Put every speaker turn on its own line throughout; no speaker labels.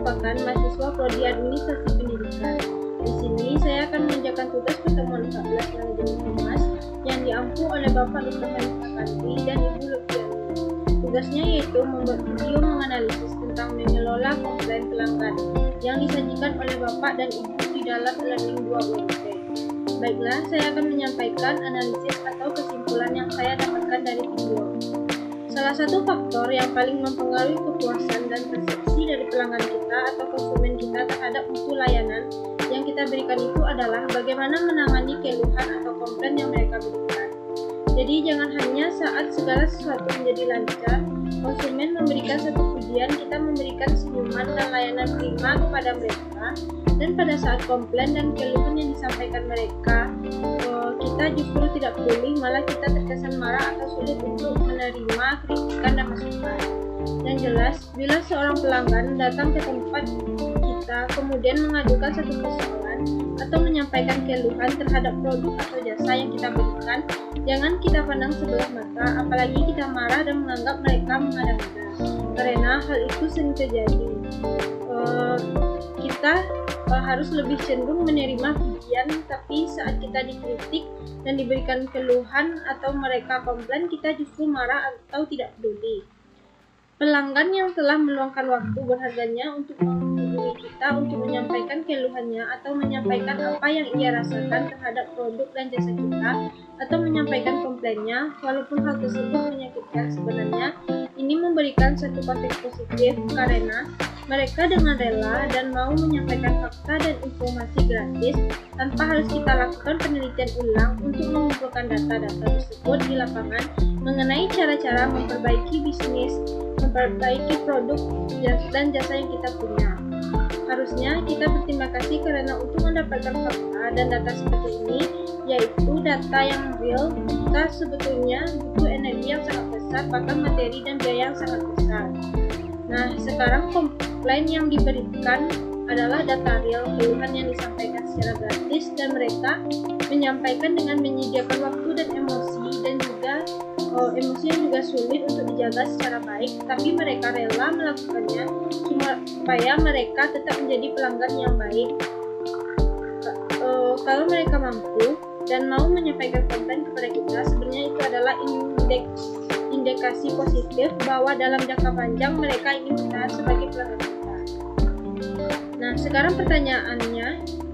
merupakan mahasiswa Prodi Administrasi Pendidikan. Di sini saya akan mengerjakan tugas pertemuan 14 manajemen humas yang diampu oleh Bapak Dr. Hanifah Kandri dan Ibu Lutfiani. Tugasnya yaitu membuat video menganalisis tentang mengelola komplain pelanggan yang disajikan oleh Bapak dan Ibu di dalam Learning 2 UMT. Baiklah, saya akan menyampaikan analisis atau kesimpulan yang saya dapatkan dari video. Salah satu faktor yang paling mempengaruhi kepuasan dan persepsi dari pelanggan kita atau konsumen kita terhadap mutu layanan yang kita berikan itu adalah bagaimana menangani keluhan atau komplain yang mereka berikan. Jadi jangan hanya saat segala sesuatu menjadi lancar, konsumen memberikan satu pujian, kita memberikan senyuman dan layanan prima kepada mereka, dan pada saat komplain dan keluhan yang disampaikan mereka, kita justru tidak peduli, malah kita terkesan marah atau sulit untuk menerima kritikan dan masukan. Yang jelas, bila seorang pelanggan datang ke tempat kita kemudian mengajukan satu persoalan atau menyampaikan keluhan terhadap produk atau jasa yang kita berikan, jangan kita pandang sebelah mata, apalagi kita marah dan menganggap mereka mengada-ngada, karena hal itu sering terjadi. Kita harus lebih cenderung menerima pujian, tapi saat kita dikritik dan diberikan keluhan atau mereka komplain, kita justru marah atau tidak peduli. Pelanggan yang telah meluangkan waktu berharganya untuk menghubungi kita untuk menyampaikan keluhannya atau menyampaikan apa yang ia rasakan terhadap produk dan jasa kita atau menyampaikan komplainnya, walaupun hal tersebut menyakitkan sebenarnya, ini memberikan satu konteks positif karena mereka dengan rela dan mau menyampaikan fakta dan informasi gratis tanpa harus kita lakukan penelitian ulang untuk mengumpulkan data-data tersebut di lapangan mengenai cara-cara memperbaiki bisnis, memperbaiki produk dan jasa yang kita punya. Harusnya kita berterima kasih karena untuk mendapatkan fakta dan data seperti ini, yaitu data yang real, kita sebetulnya butuh energi yang sangat besar, bahkan materi dan biaya yang sangat besar. Nah, sekarang komplain yang diberikan adalah data real, keluhan yang disampaikan secara gratis, dan mereka menyampaikan dengan menyediakan waktu dan emosi, dan juga emosi yang juga sulit untuk dijaga secara baik, tapi mereka rela melakukannya supaya mereka tetap menjadi pelanggan yang baik. Kalau mereka mampu dan mau menyampaikan komplain kepada kita, sebenarnya itu adalah indikasi positif bahwa dalam jangka panjang mereka ingin bertahan sebagai pelanggan kita. Nah, sekarang pertanyaannya,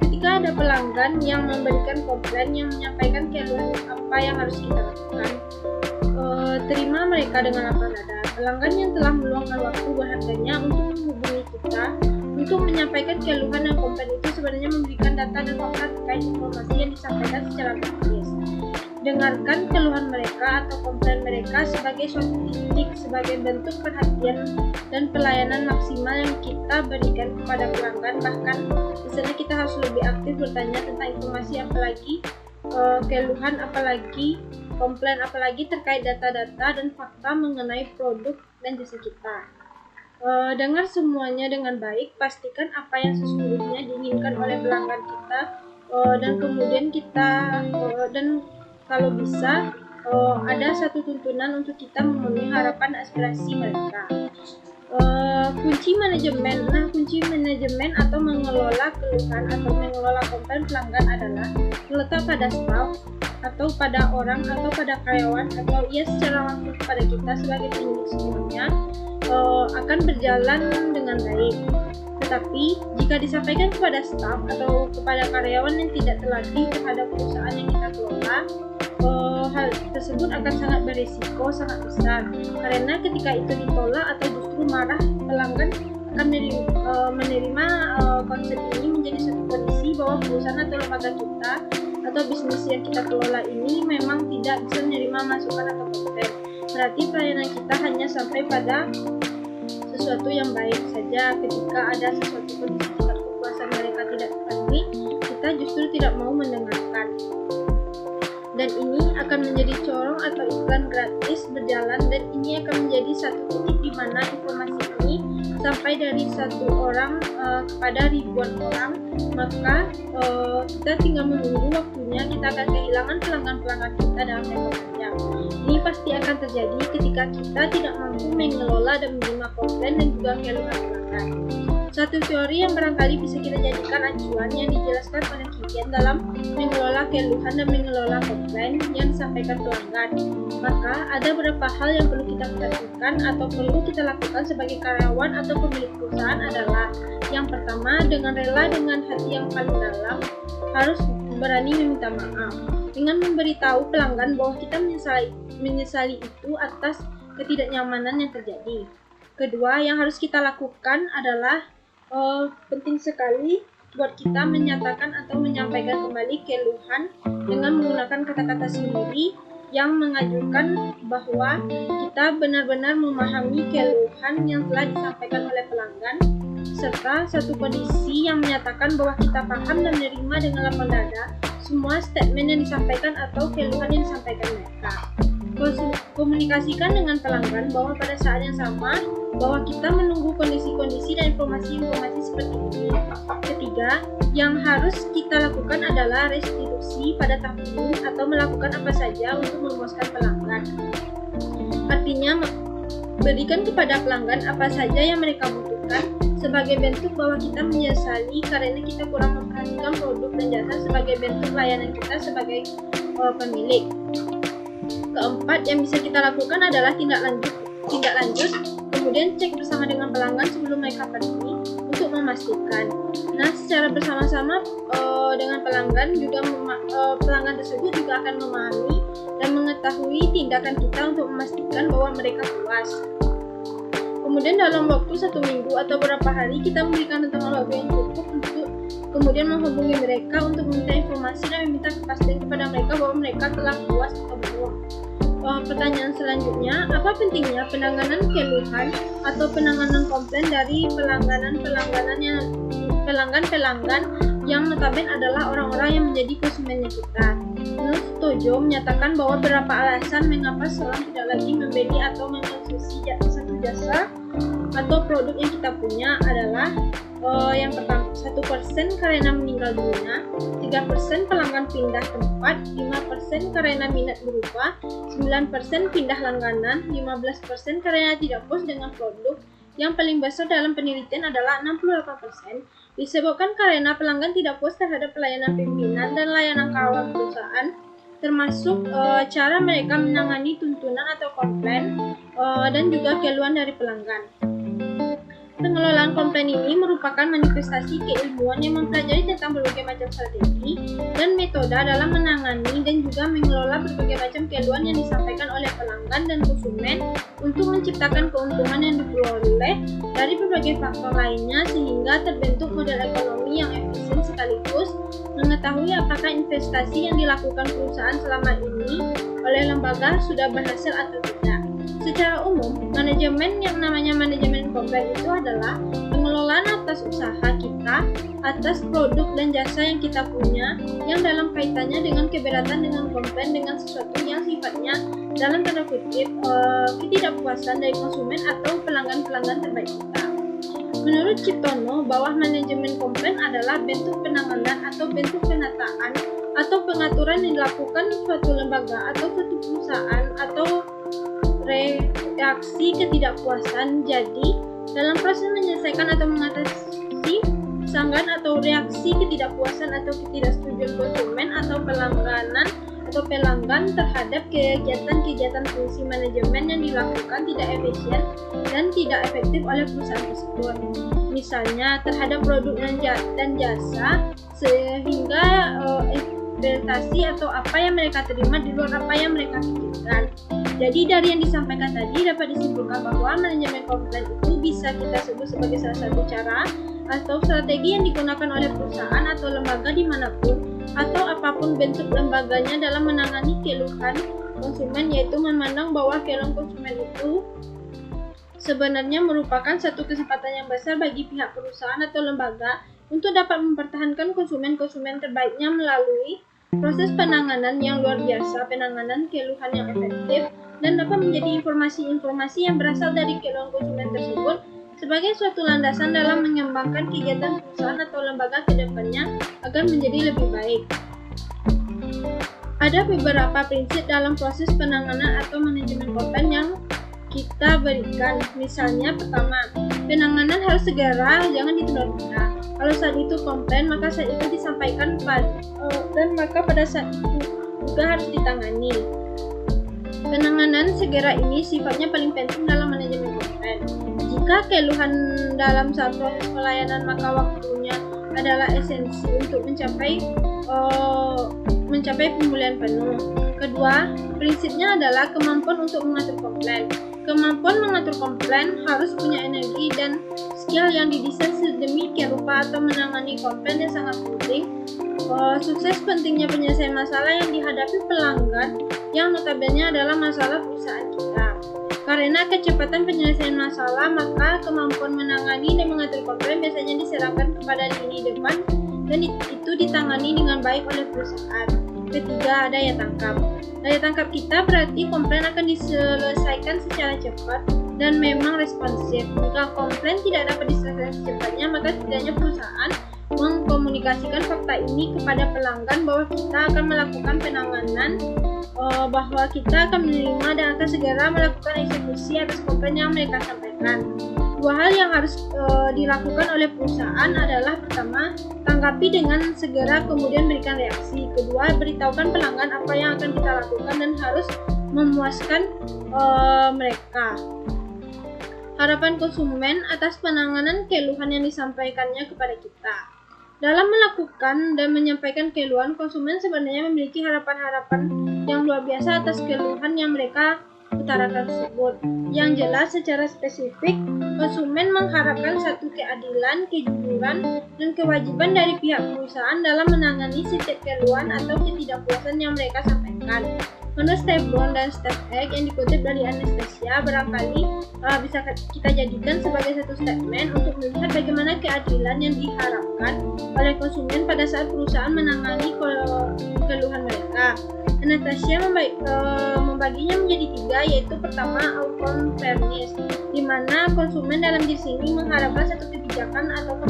ketika ada pelanggan yang memberikan komplain yang menyampaikan keluhan, apa yang harus kita lakukan? Terima mereka dengan lapang dada. Pelanggan yang telah meluangkan waktu berharganya untuk menghubungi kita untuk menyampaikan keluhan dan komplain itu sebenarnya memberikan data dan fakta terkait informasi yang disampaikan secara gratis. Dengarkan keluhan mereka atau komplain mereka sebagai suatu titik, sebagai bentuk perhatian dan pelayanan maksimal yang kita berikan kepada pelanggan. Bahkan di sana kita harus lebih aktif bertanya tentang informasi apalagi, keluhan apalagi, komplain apalagi terkait data-data dan fakta mengenai produk dan jasa kita. Dengar semuanya dengan baik, pastikan apa yang sesungguhnya diinginkan oleh pelanggan kita, dan kemudian kita dan kalau bisa ada satu tuntunan untuk kita memenuhi harapan aspirasi mereka. Kunci manajemen atau mengelola keluhan atau mengelola komplain pelanggan adalah meletak pada staff atau pada orang atau pada karyawan atau ia secara langsung kepada kita sebagai pemilik semuanya akan berjalan dengan baik. Tetapi jika disampaikan kepada staff atau kepada karyawan yang tidak terlatih terhadap perusahaan yang kita kelola, hal tersebut akan sangat berisiko, sangat besar, karena ketika itu ditolak atau justru marah, pelanggan akan menerima konsep ini menjadi satu kondisi bahwa perusahaan atau lembaga kita atau bisnis yang kita kelola ini memang tidak bisa menerima masukan atau komplain. Berarti pelayanan kita hanya sampai pada sesuatu yang baik saja. Ketika ada sesuatu kondisi tingkat kepuasan mereka tidak terpenuhi, kita justru tidak mau mendengarkan. Dan ini akan menjadi corong atau iklan gratis berjalan, dan ini akan menjadi satu titik di mana informasi ini sampai dari satu orang kepada ribuan orang, maka kita tinggal menunggu waktunya, kita akan kehilangan pelanggan-pelanggan kita dalam jangka panjang. Ini pasti akan terjadi ketika kita tidak mampu mengelola dan menerima komplain dan juga keluhan pelanggan. Satu teori yang barangkali bisa kita jadikan acuan yang dijelaskan oleh Kigen dalam mengelola keluhan dan mengelola komplain yang disampaikan pelanggan. Maka ada beberapa hal yang perlu kita perhatikan atau perlu kita lakukan sebagai karyawan atau pemilik perusahaan adalah: yang pertama, dengan rela dengan hati yang paling dalam, harus berani meminta maaf dengan memberitahu pelanggan bahwa kita menyesali itu atas ketidaknyamanan yang terjadi. Kedua, yang harus kita lakukan adalah penting sekali buat kita menyatakan atau menyampaikan kembali keluhan dengan menggunakan kata-kata sendiri yang mengajukan bahwa kita benar-benar memahami keluhan yang telah disampaikan oleh pelanggan, serta satu kondisi yang menyatakan bahwa kita paham dan menerima dengan lapang dada semua statement yang disampaikan atau keluhan yang disampaikan mereka. Komunikasikan dengan pelanggan bahwa pada saat yang sama bahwa kita menunggu kondisi-kondisi dan informasi-informasi seperti ini. Ketiga, yang harus kita lakukan adalah restitusi pada tahap ini atau melakukan apa saja untuk memuaskan pelanggan. Artinya, berikan kepada pelanggan apa saja yang mereka butuhkan sebagai bentuk bahwa kita menyesali karena kita kurang memperhatikan produk dan jasa sebagai bentuk layanan kita sebagai pemilik. Keempat, yang bisa kita lakukan adalah tindak lanjut, kemudian cek bersama dengan pelanggan sebelum mereka pergi untuk memastikan. Nah, secara bersama-sama dengan pelanggan juga pelanggan tersebut juga akan memahami dan mengetahui tindakan kita untuk memastikan bahwa mereka puas. Kemudian dalam waktu 1 minggu atau beberapa hari kita memberikan rentangan waktu yang cukup untuk kemudian menghubungi mereka untuk meminta informasi dan meminta kepastian kepada mereka bahwa mereka telah puas atau belum. Pertanyaan selanjutnya, apa pentingnya penanganan keluhan atau penanganan komplain dari pelanggan yang notabene adalah orang-orang yang menjadi konsumennya kita? Menurut Tojo menyatakan bahwa beberapa alasan mengapa seorang tidak lagi membeli atau mengkonsumsi satu jasa atau produk yang kita punya adalah yang pertama, 1% karena meninggal dunia, 3% pelanggan pindah tempat, 5% karena minat berubah, 9% pindah langganan, 15% karena tidak puas dengan produk. Yang paling besar dalam penelitian adalah 68% disebabkan karena pelanggan tidak puas terhadap pelayanan pimpinan dan layanan kawan perusahaan, termasuk cara mereka menangani tuntunan atau komplain dan juga keluhan dari pelanggan. Pengelolaan komplain ini merupakan manifestasi keilmuan yang mempelajari tentang berbagai macam strategi dan metode dalam menangani dan juga mengelola berbagai macam keluhan yang disampaikan oleh pelanggan dan konsumen untuk menciptakan keuntungan yang diperoleh dari berbagai faktor lainnya sehingga terbentuk model ekonomi yang efisien sekaligus mengetahui apakah investasi yang dilakukan perusahaan selama ini oleh lembaga sudah berhasil atau tidak. Secara umum, manajemen yang namanya manajemen komplain itu adalah pengelolaan atas usaha kita, atas produk dan jasa yang kita punya, yang dalam kaitannya dengan keberatan dengan komplain dengan sesuatu yang sifatnya dalam tanda kutip ketidakpuasan dari konsumen atau pelanggan-pelanggan terbaik kita. Menurut Ciptono, bahwa manajemen komplain adalah bentuk penanganan atau bentuk penataan atau pengaturan yang dilakukan suatu lembaga atau suatu perusahaan atau reaksi ketidakpuasan. Jadi, dalam proses menyelesaikan atau mengatasi sanggahan atau reaksi ketidakpuasan atau ketidaksetujuan konsumen atau pelanggan terhadap kegiatan-kegiatan fungsi manajemen yang dilakukan tidak efisien dan tidak efektif oleh perusahaan tersebut. Misalnya terhadap produk dan jasa sehingga ekspektasi atau apa yang mereka terima di luar apa yang mereka pikirkan. Jadi dari yang disampaikan tadi dapat disimpulkan bahwa manajemen komplain itu bisa kita sebut sebagai salah satu cara atau strategi yang digunakan oleh perusahaan atau lembaga dimanapun atau apapun bentuk lembaganya dalam menangani keluhan konsumen, yaitu memandang bahwa keluhan konsumen itu sebenarnya merupakan satu kesempatan yang besar bagi pihak perusahaan atau lembaga untuk dapat mempertahankan konsumen-konsumen terbaiknya melalui proses penanganan yang luar biasa, penanganan keluhan yang efektif, dan dapat menjadi informasi-informasi yang berasal dari keluhan konsumen tersebut sebagai suatu landasan dalam mengembangkan kegiatan perusahaan atau lembaga ke depannya agar menjadi lebih baik. Ada beberapa prinsip dalam proses penanganan atau manajemen komplain yang kita berikan. Misalnya pertama, penanganan harus segera, jangan ditunda-tunda. Kalau saat itu komplain, maka saat itu disampaikan dan maka pada saat itu juga harus ditangani. Penanganan segera ini sifatnya paling penting dalam manajemen komplain. Jika keluhan dalam saat proses pelayanan, maka waktunya adalah esensi untuk mencapai pemulihan penuh. Kedua, prinsipnya adalah kemampuan untuk mengatur komplain. Kemampuan mengatur komplain harus punya energi dan skill yang didesain sedemikian rupa atau menangani komplain yang sangat penting. Sukses pentingnya penyelesaian masalah yang dihadapi pelanggan yang notabene adalah masalah perusahaan kita. Karena kecepatan penyelesaian masalah, maka kemampuan menangani dan mengatur komplain biasanya diserahkan kepada lini depan dan itu ditangani dengan baik oleh perusahaan. Ketiga, daya tangkap. Daya tangkap kita berarti komplain akan diselesaikan secara cepat dan memang responsif. Jika komplain tidak dapat diselesaikan secepatnya, maka setidaknya perusahaan mengkomunikasikan fakta ini kepada pelanggan bahwa kita akan melakukan penanganan, bahwa kita akan menerima dan akan segera melakukan eksekusi atas komplain yang mereka sampaikan. Dua hal yang harus dilakukan oleh perusahaan adalah pertama, tanggapi dengan segera kemudian berikan reaksi. Kedua, beritahukan pelanggan apa yang akan kita lakukan dan harus memuaskan mereka. Harapan konsumen atas penanganan keluhan yang disampaikannya kepada kita. Dalam melakukan dan menyampaikan keluhan, konsumen sebenarnya memiliki harapan-harapan yang luar biasa atas keluhan yang mereka utarakan tersebut. Yang jelas secara spesifik, konsumen mengharapkan satu keadilan, kejujuran, dan kewajiban dari pihak perusahaan dalam menangani setiap keluhan atau ketidakpuasan yang mereka sampaikan. Menurut Step Brown dan Step Egg yang dikutip dari Anastasia, barangkali bisa kita jadikan sebagai satu statement untuk melihat bagaimana keadilan yang diharapkan oleh konsumen pada saat perusahaan menangani keluhan mereka. Anastasia membaginya menjadi tiga, yaitu pertama, outcome fairness, di mana konsumen dalam di sini mengharapkan satu kebijakan atau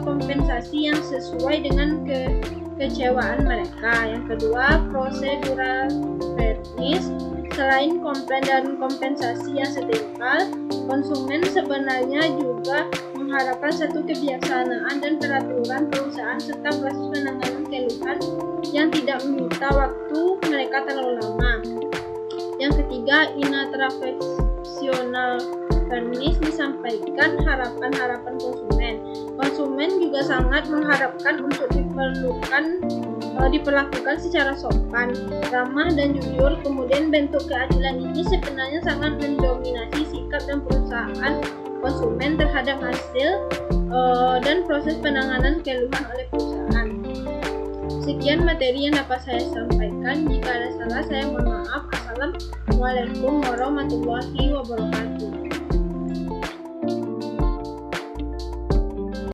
kompensasi yang sesuai dengan kekecewaan mereka. Yang kedua, procedural fairness. Selain komplain dan kompensasi yang setimpal, konsumen sebenarnya juga mengharapkan satu kebijaksanaan dan peraturan perusahaan serta proses penanganan keluhan yang tidak menyita waktu mereka terlalu lama. Yang ketiga, intraprofessional fairness disampaikan harapan-harapan konsumen. Konsumen juga sangat mengharapkan untuk diperlakukan secara sopan, ramah, dan jujur. Kemudian bentuk keadilan ini sebenarnya sangat mendominasi sikap dan perusahaan konsumen terhadap hasil dan proses penanganan keluhan oleh perusahaan. Sekian materi yang dapat saya sampaikan. Jika ada salah, saya mohon maaf. Assalamualaikum warahmatullahi wabarakatuh.